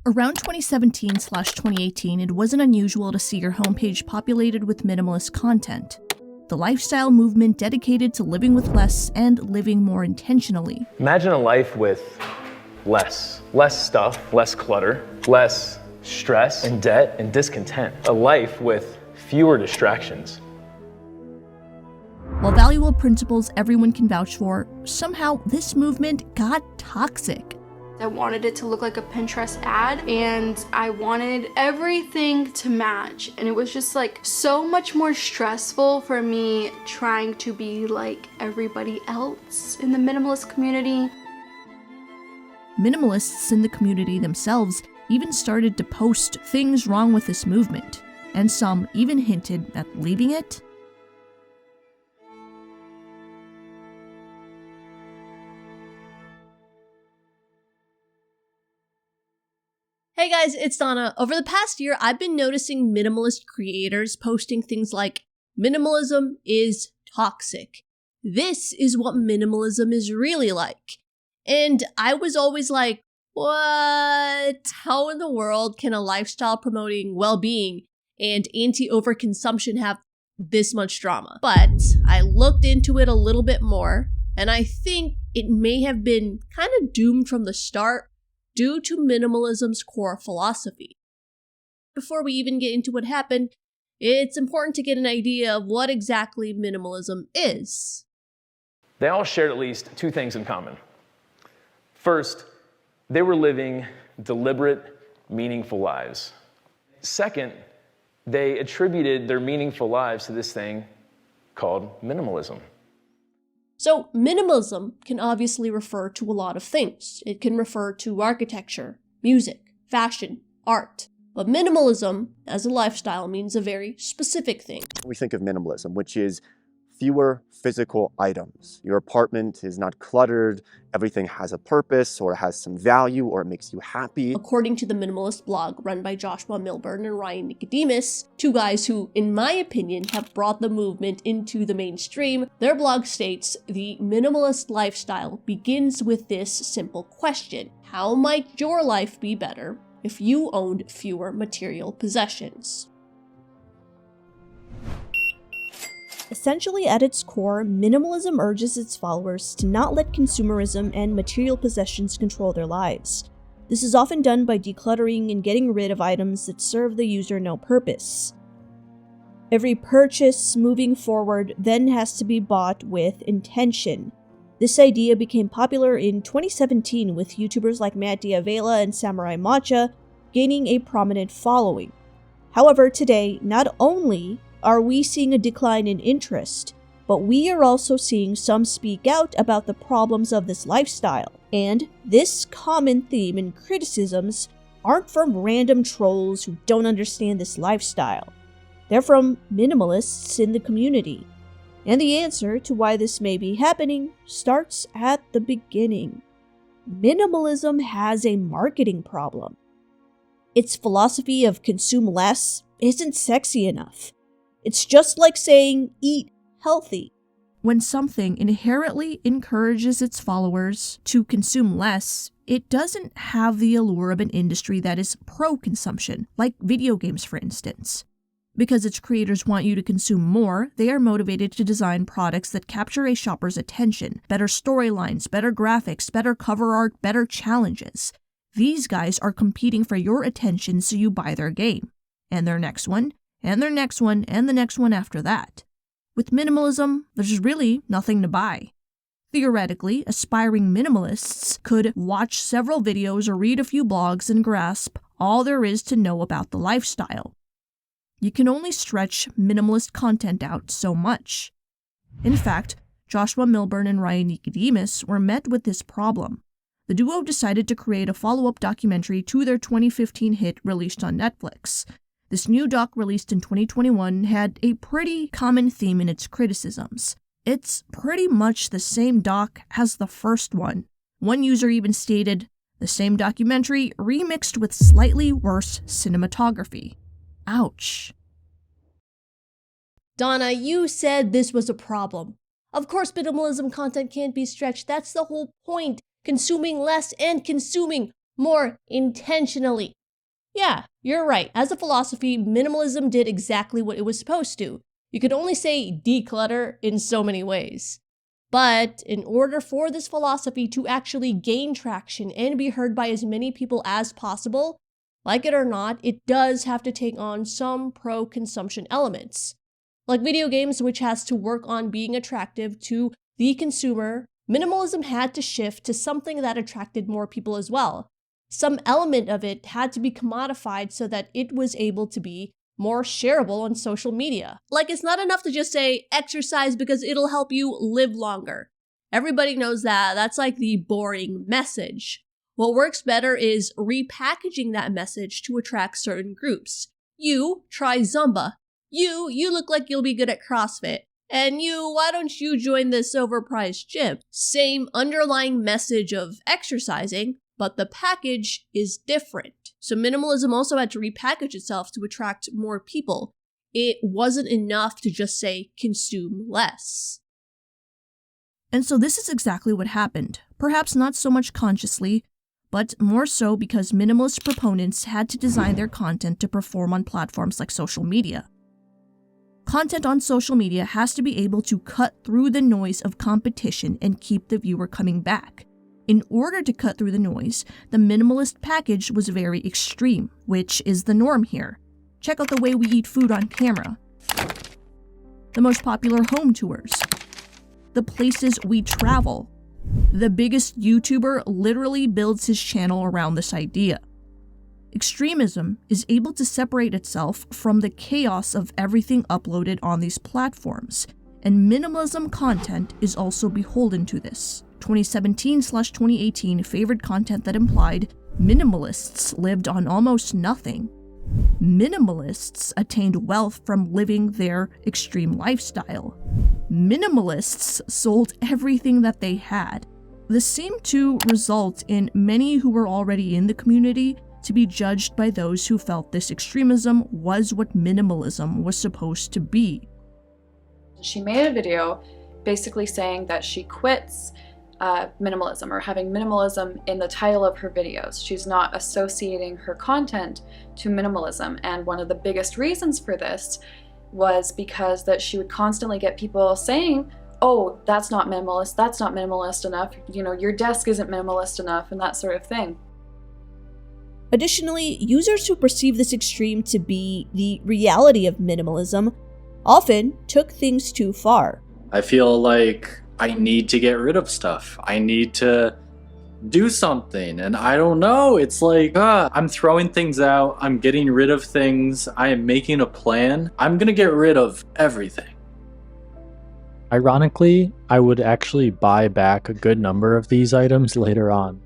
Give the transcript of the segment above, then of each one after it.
Around 2017/2018, it wasn't unusual to see your homepage populated with minimalist content. The lifestyle movement dedicated to living with less and living more intentionally. Imagine a life with less stuff, less clutter, less stress and debt and discontent. A life with fewer distractions. While valuable principles everyone can vouch for, somehow this movement got toxic. I wanted it to look like a Pinterest ad, and I wanted everything to match, and it was just like so much more stressful for me trying to be like everybody else in the minimalist community. Minimalists in the community themselves even started to post things wrong with this movement, and some even hinted at leaving it. Hey guys, it's Donna. Over the past year, I've been noticing minimalist creators posting things like, minimalism is toxic. This is what minimalism is really like. And I was always like, what? How in the world can a lifestyle promoting well-being and anti-overconsumption have this much drama? But I looked into it a little bit more, and I think it may have been kind of doomed from the start due to minimalism's core philosophy. Before we even get into what happened, it's important to get an idea of what exactly minimalism is. They all shared at least two things in common. First, they were living deliberate, meaningful lives. Second, they attributed their meaningful lives to this thing called minimalism. So, minimalism can obviously refer to a lot of things. It can refer to architecture, music, fashion, art. But minimalism, as a lifestyle, means a very specific thing. We think of minimalism, which is fewer physical items. Your apartment is not cluttered, everything has a purpose, or has some value, or it makes you happy. According to the Minimalist blog run by Joshua Milburn and Ryan Nicodemus, two guys who, in my opinion, have brought the movement into the mainstream, their blog states, the minimalist lifestyle begins with this simple question: how might your life be better if you owned fewer material possessions? Essentially, at its core, minimalism urges its followers to not let consumerism and material possessions control their lives. This is often done by decluttering and getting rid of items that serve the user no purpose. Every purchase moving forward then has to be bought with intention. This idea became popular in 2017 with YouTubers like Matt Diavela and Samurai Matcha gaining a prominent following. However, today, not only are we seeing a decline in interest, but we are also seeing some speak out about the problems of this lifestyle. And this common theme and criticisms aren't from random trolls who don't understand this lifestyle. They're from minimalists in the community. And the answer to why this may be happening starts at the beginning. Minimalism has a marketing problem. Its philosophy of consume less isn't sexy enough. It's just like saying, eat healthy. When something inherently encourages its followers to consume less, it doesn't have the allure of an industry that is pro-consumption, like video games for instance. Because its creators want you to consume more, they are motivated to design products that capture a shopper's attention. Better storylines, better graphics, better cover art, better challenges. These guys are competing for your attention so you buy their game. And their next one, and their next one, and the next one after that. With minimalism, there's really nothing to buy. Theoretically, aspiring minimalists could watch several videos or read a few blogs and grasp all there is to know about the lifestyle. You can only stretch minimalist content out so much. In fact, Joshua Milburn and Ryan Nicodemus were met with this problem. The duo decided to create a follow-up documentary to their 2015 hit released on Netflix. This new doc released in 2021 had a pretty common theme in its criticisms. It's pretty much the same doc as the first one. One user even stated, the same documentary remixed with slightly worse cinematography. Ouch. Donna, you said this was a problem. Of course minimalism content can't be stretched, that's the whole point. Consuming less and consuming more intentionally. Yeah, you're right. As a philosophy, minimalism did exactly what it was supposed to. You could only say declutter in so many ways. But in order for this philosophy to actually gain traction and be heard by as many people as possible, like it or not, it does have to take on some pro-consumption elements. Like video games, which has to work on being attractive to the consumer, minimalism had to shift to something that attracted more people as well. Some element of it had to be commodified so that it was able to be more shareable on social media. Like, it's not enough to just say, exercise because it'll help you live longer. Everybody knows that. That's like the boring message. What works better is repackaging that message to attract certain groups. You, try Zumba. You look like you'll be good at CrossFit. And you, why don't you join this overpriced gym? Same underlying message of exercising, but the package is different. So minimalism also had to repackage itself to attract more people. It wasn't enough to just say, consume less. And so this is exactly what happened. Perhaps not so much consciously, but more so because minimalist proponents had to design their content to perform on platforms like social media. Content on social media has to be able to cut through the noise of competition and keep the viewer coming back. In order to cut through the noise, the minimalist package was very extreme, which is the norm here. Check out the way we eat food on camera, the most popular home tours, the places we travel. The biggest YouTuber literally builds his channel around this idea. Extremism is able to separate itself from the chaos of everything uploaded on these platforms, and minimalism content is also beholden to this. 2017/2018 favored content that implied minimalists lived on almost nothing. Minimalists attained wealth from living their extreme lifestyle. Minimalists sold everything that they had. This seemed to result in many who were already in the community to be judged by those who felt this extremism was what minimalism was supposed to be. She made a video basically saying that she quits minimalism, or having minimalism in the title of her videos. She's not associating her content to minimalism, and one of the biggest reasons for this was because that she would constantly get people saying, oh, that's not minimalist enough, you know, your desk isn't minimalist enough, and that sort of thing. Additionally, users who perceive this extreme to be the reality of minimalism often took things too far. I feel like I need to get rid of stuff. I need to do something, and I don't know. It's like, I'm throwing things out. I'm getting rid of things. I am making a plan. I'm gonna get rid of everything. Ironically, I would actually buy back a good number of these items later on.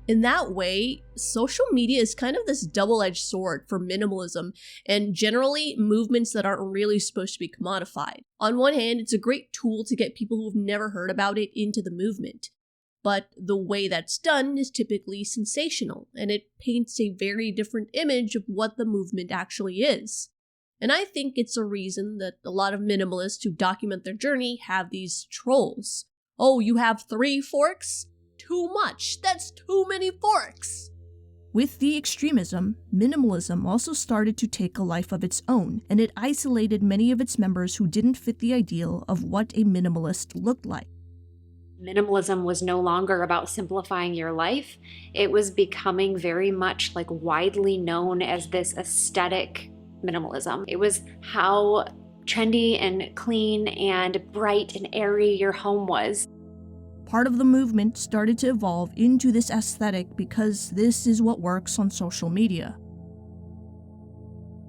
In that way, social media is kind of this double-edged sword for minimalism and generally movements that aren't really supposed to be commodified. On one hand, it's a great tool to get people who've never heard about it into the movement. But the way that's done is typically sensational, and it paints a very different image of what the movement actually is. And I think it's a reason that a lot of minimalists who document their journey have these trolls. Oh, you have 3 forks? Too much. That's too many forks. With the extremism, minimalism also started to take a life of its own, and it isolated many of its members who didn't fit the ideal of what a minimalist looked like. Minimalism was no longer about simplifying your life. It was becoming very much like widely known as this aesthetic minimalism. It was how trendy and clean and bright and airy your home was. Part of the movement started to evolve into this aesthetic because this is what works on social media.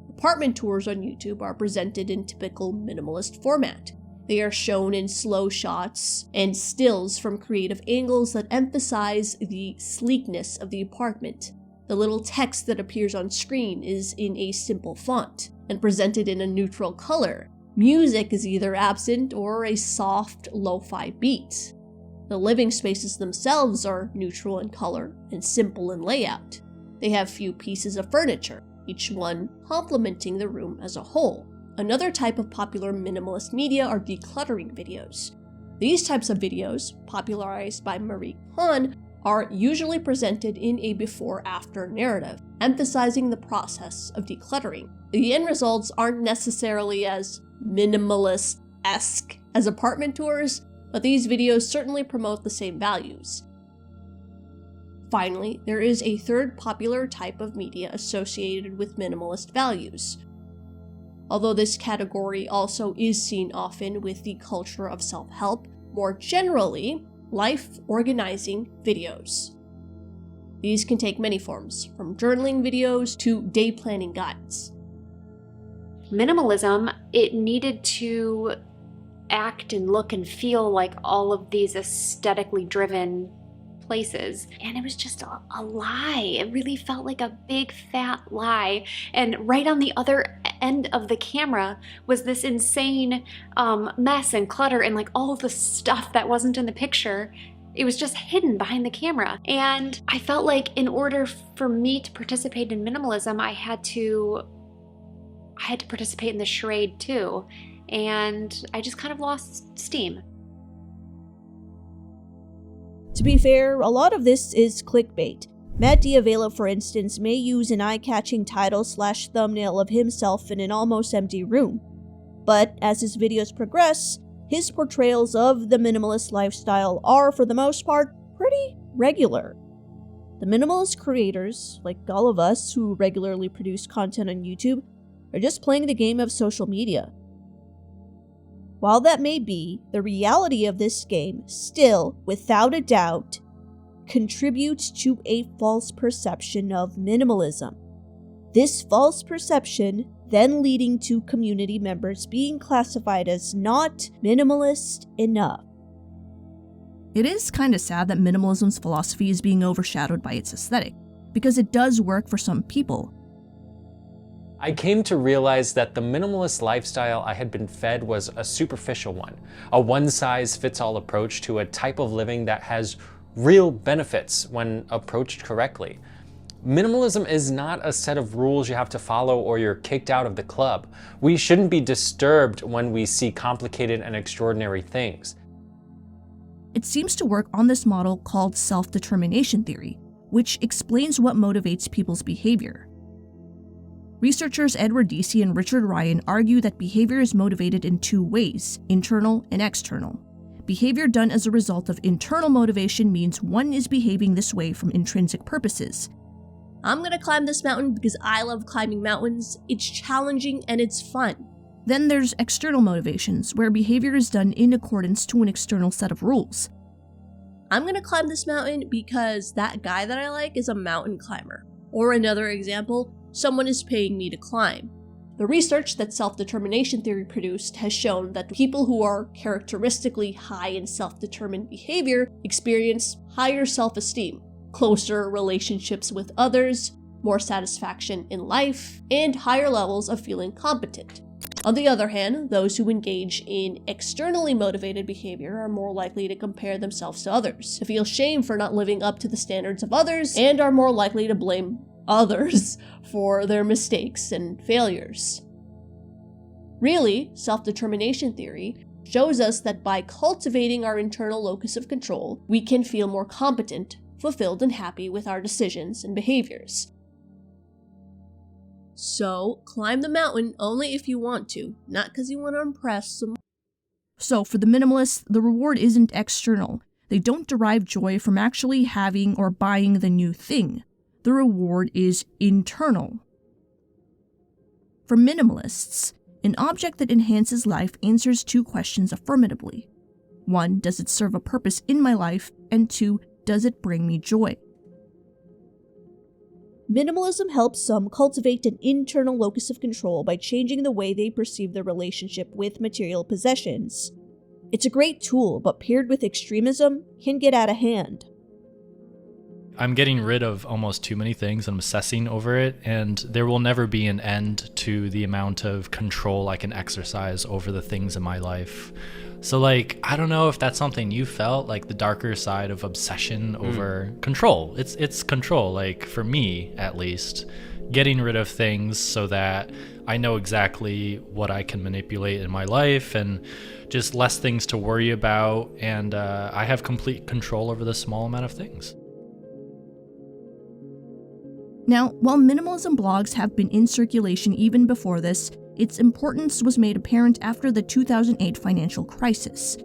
Apartment tours on YouTube are presented in typical minimalist format. They are shown in slow shots and stills from creative angles that emphasize the sleekness of the apartment. The little text that appears on screen is in a simple font and presented in a neutral color. Music is either absent or a soft lo-fi beat. The living spaces themselves are neutral in color and simple in layout. They have few pieces of furniture, each one complementing the room as a whole. Another type of popular minimalist media are decluttering videos. These types of videos, popularized by Marie Kondo, are usually presented in a before-after narrative, emphasizing the process of decluttering. The end results aren't necessarily as minimalist-esque as apartment tours, but these videos certainly promote the same values. Finally, there is a third popular type of media associated with minimalist values. Although this category also is seen often with the culture of self-help, more generally, life organizing videos. These can take many forms, from journaling videos to day planning guides. Minimalism, it needed to act and look and feel like all of these aesthetically driven places, and it was just a lie. It really felt like a big fat lie, and right on the other end of the camera was this insane mess and clutter and like all of the stuff that wasn't in the picture. It was just hidden behind the camera, and I felt like in order for me to participate in minimalism, I had to participate in the charade too, and I just kind of lost steam. To be fair, a lot of this is clickbait. Matt D'Avella, for instance, may use an eye-catching title/thumbnail of himself in an almost empty room. But as his videos progress, his portrayals of the minimalist lifestyle are, for the most part, pretty regular. The minimalist creators, like all of us who regularly produce content on YouTube, are just playing the game of social media. While that may be, the reality of this game still, without a doubt, contributes to a false perception of minimalism. This false perception then leading to community members being classified as not minimalist enough. It is kind of sad that minimalism's philosophy is being overshadowed by its aesthetic, because it does work for some people. I came to realize that the minimalist lifestyle I had been fed was a superficial one, a one-size-fits-all approach to a type of living that has real benefits when approached correctly. Minimalism is not a set of rules you have to follow or you're kicked out of the club. We shouldn't be disturbed when we see complicated and extraordinary things. It seems to work on this model called self-determination theory, which explains what motivates people's behavior. Researchers Edward Deci and Richard Ryan argue that behavior is motivated in two ways, internal and external. Behavior done as a result of internal motivation means one is behaving this way from intrinsic purposes. I'm gonna climb this mountain because I love climbing mountains, it's challenging and it's fun. Then there's external motivations, where behavior is done in accordance to an external set of rules. I'm gonna climb this mountain because that guy that I like is a mountain climber. Or another example, someone is paying me to climb. The research that self-determination theory produced has shown that people who are characteristically high in self-determined behavior experience higher self-esteem, closer relationships with others, more satisfaction in life, and higher levels of feeling competent. On the other hand, those who engage in externally motivated behavior are more likely to compare themselves to others, to feel shame for not living up to the standards of others, and are more likely to blame others for their mistakes and failures. Really, self-determination theory shows us that by cultivating our internal locus of control, we can feel more competent, fulfilled, and happy with our decisions and behaviors. So, climb the mountain only if you want to, not because you want to impress someone. So, for the minimalists, the reward isn't external. They don't derive joy from actually having or buying the new thing. The reward is internal. For minimalists, an object that enhances life answers two questions affirmatively. 1, does it serve a purpose in my life? And 2, does it bring me joy? Minimalism helps some cultivate an internal locus of control by changing the way they perceive their relationship with material possessions. It's a great tool, but paired with extremism, can get out of hand. I'm getting rid of almost too many things. I'm obsessing over it, and there will never be an end to the amount of control I can exercise over the things in my life. So, I don't know if that's something you felt, like the darker side of obsession over control. It's control, for me, at least. Getting rid of things so that I know exactly what I can manipulate in my life and just less things to worry about, and I have complete control over the small amount of things. Now, while minimalism blogs have been in circulation even before this, its importance was made apparent after the 2008 financial crisis.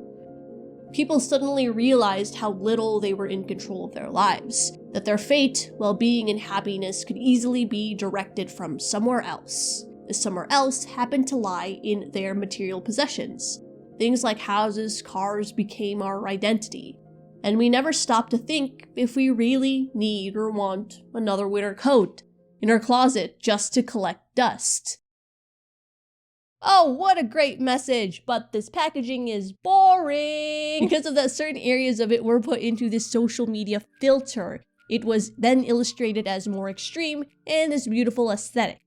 People suddenly realized how little they were in control of their lives, that their fate, well-being, and happiness could easily be directed from somewhere else. The somewhere else happened to lie in their material possessions. Things like houses, cars became our identity, and we never stopped to think if we really need or want another winter coat in our closet just to collect dust. Oh, what a great message, but this packaging is boring! Because of that, certain areas of it were put into this social media filter. It was then illustrated as more extreme and this beautiful aesthetic.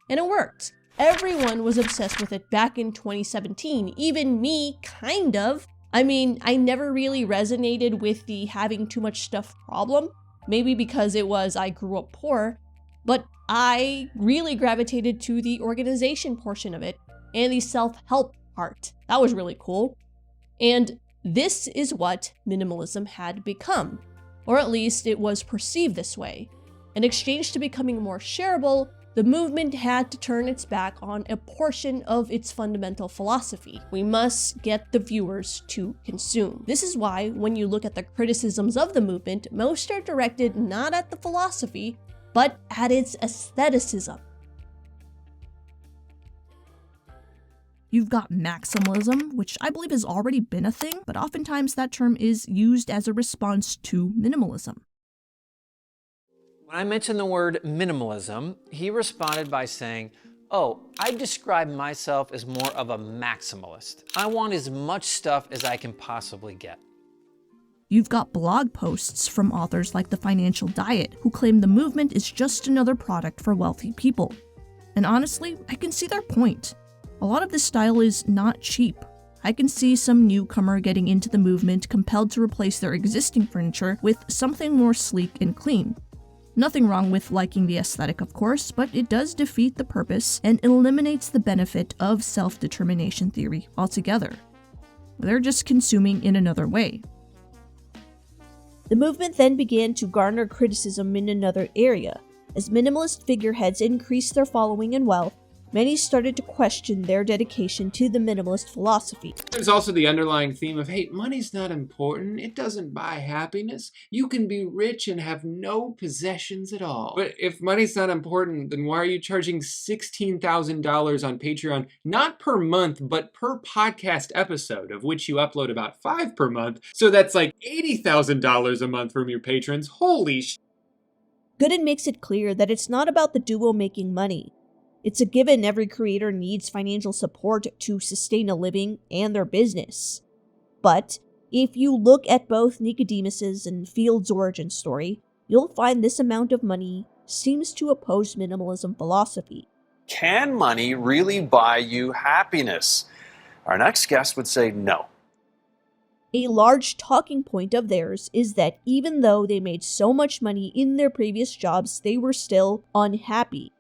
And it worked. Everyone was obsessed with it back in 2017, even me, kind of. I mean, I never really resonated with the having too much stuff problem, maybe because I grew up poor, but I really gravitated to the organization portion of it and the self-help part. That was really cool. And this is what minimalism had become, or at least it was perceived this way. In exchange to becoming more shareable, the movement had to turn its back on a portion of its fundamental philosophy. We must get the viewers to consume. This is why, when you look at the criticisms of the movement, most are directed not at the philosophy, but at its aestheticism. You've got maximalism, which I believe has already been a thing, but oftentimes that term is used as a response to minimalism. When I mentioned the word minimalism, he responded by saying, "Oh, I describe myself as more of a maximalist. I want as much stuff as I can possibly get." You've got blog posts from authors like The Financial Diet, who claim the movement is just another product for wealthy people. And honestly, I can see their point. A lot of this style is not cheap. I can see some newcomer getting into the movement compelled to replace their existing furniture with something more sleek and clean. Nothing wrong with liking the aesthetic, of course, but it does defeat the purpose and eliminates the benefit of self-determination theory altogether. They're just consuming in another way. The movement then began to garner criticism in another area. As minimalist figureheads increased their following and wealth, many started to question their dedication to the minimalist philosophy. There's also the underlying theme of, hey, money's not important. It doesn't buy happiness. You can be rich and have no possessions at all. But if money's not important, then why are you charging $16,000 on Patreon, not per month, but per podcast episode, of which you upload about 5 per month? So that's like $80,000 a month from your patrons. Holy sh! Gooden makes it clear that it's not about the duo making money. It's a given every creator needs financial support to sustain a living and their business. But if you look at both Nicodemus's and Field's origin story, you'll find this amount of money seems to oppose minimalism philosophy. Can money really buy you happiness? Our next guest would say no. A large talking point of theirs is that even though they made so much money in their previous jobs, they were still unhappy.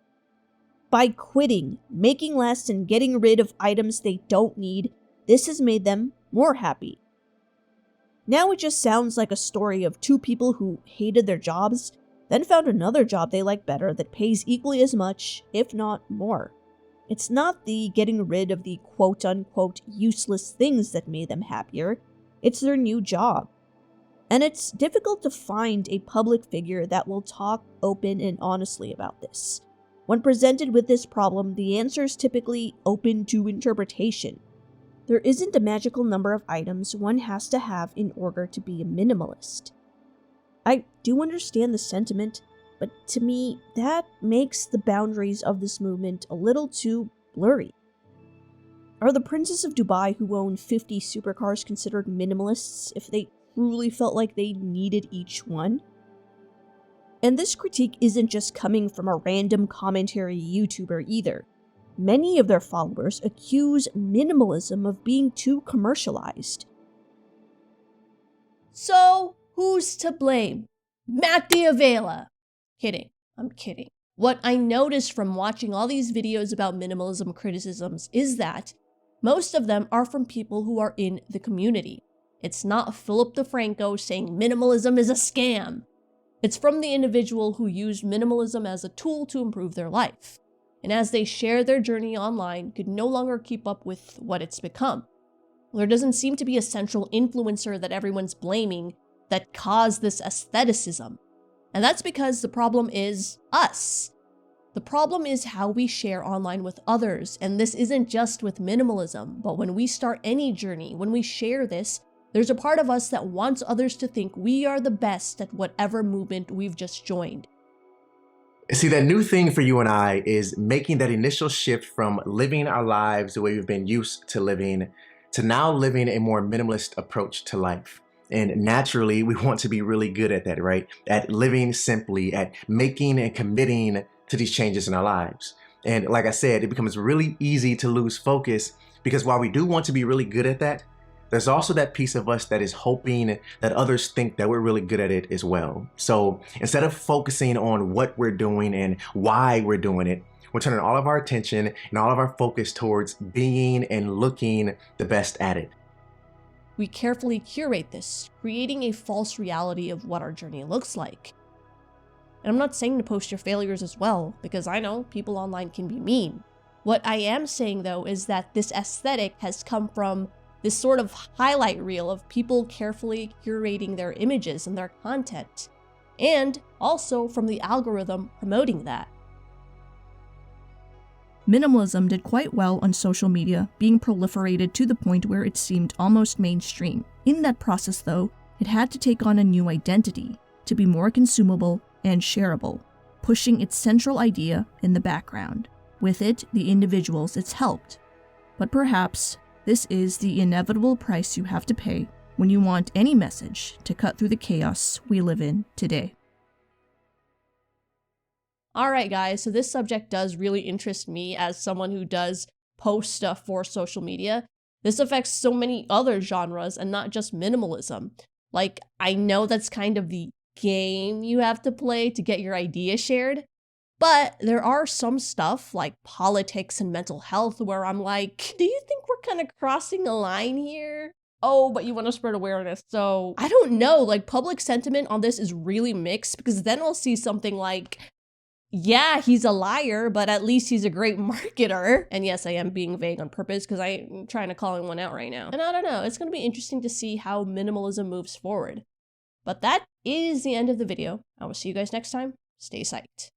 By quitting, making less, and getting rid of items they don't need, this has made them more happy. Now it just sounds like a story of two people who hated their jobs, then found another job they like better that pays equally as much, if not more. It's not the getting rid of the quote-unquote useless things that made them happier, it's their new job. And it's difficult to find a public figure that will talk open and honestly about this. When presented with this problem, the answer is typically open to interpretation. There isn't a magical number of items one has to have in order to be a minimalist. I do understand the sentiment, but to me, that makes the boundaries of this movement a little too blurry. Are the princes of Dubai who own 50 supercars considered minimalists if they truly felt like they needed each one? And this critique isn't just coming from a random commentary YouTuber either. Many of their followers accuse minimalism of being too commercialized. So, who's to blame? Matt D'Avella. Kidding. I'm kidding. What I noticed from watching all these videos about minimalism criticisms is that most of them are from people who are in the community. It's not Philip DeFranco saying minimalism is a scam. It's from the individual who used minimalism as a tool to improve their life, and as they share their journey online, could no longer keep up with what it's become. There doesn't seem to be a central influencer that everyone's blaming that caused this aestheticism. And that's because the problem is us. The problem is how we share online with others, and this isn't just with minimalism, but when we start any journey, when we share this, there's a part of us that wants others to think we are the best at whatever movement we've just joined. See, that new thing for you and I is making that initial shift from living our lives the way we've been used to living to now living a more minimalist approach to life. And naturally, we want to be really good at that, right? At living simply, at making and committing to these changes in our lives. And like I said, it becomes really easy to lose focus because while we do want to be really good at that, there's also that piece of us that is hoping that others think that we're really good at it as well. So instead of focusing on what we're doing and why we're doing it, we're turning all of our attention and all of our focus towards being and looking the best at it. We carefully curate this, creating a false reality of what our journey looks like. And I'm not saying to post your failures as well, because I know people online can be mean. What I am saying though is that this aesthetic has come from this sort of highlight reel of people carefully curating their images and their content, and also from the algorithm promoting that. Minimalism did quite well on social media, being proliferated to the point where it seemed almost mainstream. In that process though, it had to take on a new identity, to be more consumable and shareable, pushing its central idea in the background. With it, the individuals it's helped. But perhaps this is the inevitable price you have to pay when you want any message to cut through the chaos we live in today. Alright guys, so this subject does really interest me as someone who does post stuff for social media. This affects so many other genres and not just minimalism. Like, I know that's kind of the game you have to play to get your idea shared, but there are some stuff like politics and mental health where I'm like, do you think we're kind of crossing a line here? Oh, but you want to spread awareness, so I don't know, like public sentiment on this is really mixed, because then I'll see something like, yeah, he's a liar, but at least he's a great marketer. And yes, I am being vague on purpose because I'm trying to call one out right now. And I don't know, it's going to be interesting to see how minimalism moves forward. But that is the end of the video. I will see you guys next time. Stay psyched.